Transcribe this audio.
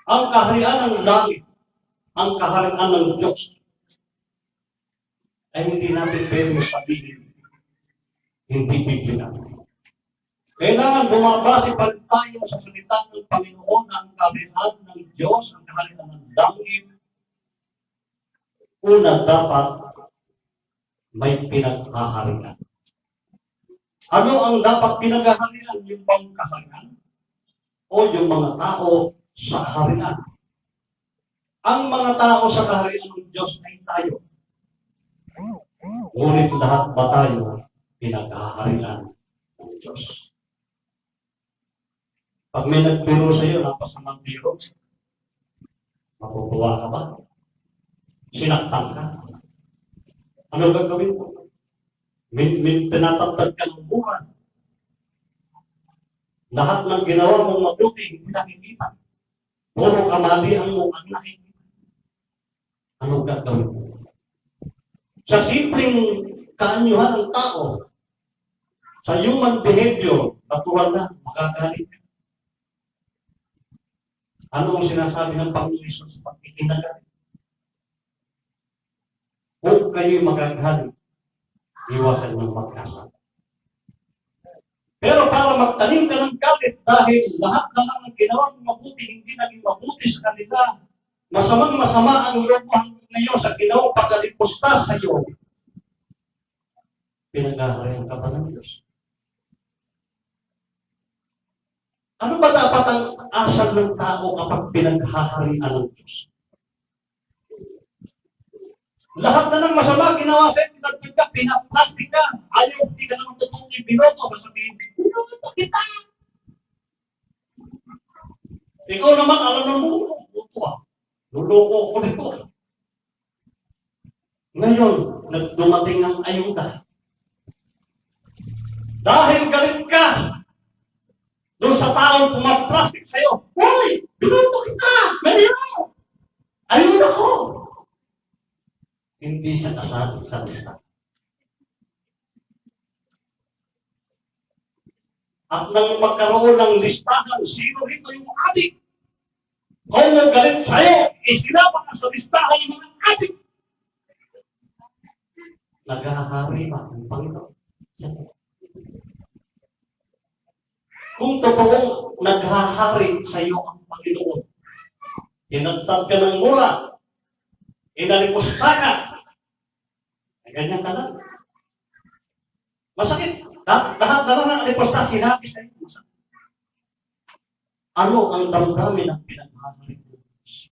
ang kaharian ng langit, ang kaharian ng Diyos, ay hindi natin pwedeng sabihin, hindi Biblia. Kailangan bumabase pa rin tayo sa salita ng Panginoon na ang kaharian ng Diyos, ang kaharian ng langit. Una, dapat may pinaghaharian. Ano ang dapat pinaghaharian? Yung bang kaharian? O yung mga tao sa kaharian? Ang mga tao sa kaharian ng Diyos ay tayo. Ngunit lahat ba tayo pinaghaharian ng Diyos? Pag may nagbiro sa iyo, napasamang biro, makukuha ka ba? Sinaktan ka? Ano gagawin mo? Tinatatag ka ng buwan. Lahat ng ginawa mong mabuti, hindi nakikita. Puro kamalian mo ang nakikita. Ano gagawin mo? Sa simpleng kaanyuhan ng tao, sa human behavior, natural na, magagalit ka. Ano ang sinasabi ng Panginoon Hesus sa pagkikinagalit? Huwag kayo'y magagalit, iwasan ng magkasama. Pero para magtanim ka ng galit dahil lahat naman ng ginawa ng mabuti, hindi naging mabuti sa kanila, masamang-masama ang loob mo ngayon sa ginawang pagkalipusta sa iyo, pinag-aharian ka pa ng Diyos. Ano ba dapat ang asal ng tao kapag pinaghaharian ng Diyos? Lahat na ng masama ginawa sa iyo, pinagpag ka, pinaplastic ka, ayaw, hindi ka naman totoong ibiroto, sasabihin, binoto kita. Ikaw naman, alam ng buto, luloko ko dito. Ngayon, nagdumating ang ayuda. Dahil galit ka, doon sa taong pumaplastic sa'yo, hoy, binuto kita, ganyan, ayuda ko. Hindi siya kasali sa lista. At nang magkaroon ng listahan, sino rito yung adik? Kung nagalit sa'yo, isinama ka sa listahan ng mga adik. Naghahari ba ang Panginoon? Kung totoong naghahari sa iyo ang Panginoon, inagtag ka ng mura, inalipusta ka, ganyan ka lang. Masakit. Lahat na lang ang alipusta, sinabi sa iyo. Masakit. Ano ang damdamin ng pinaghahari?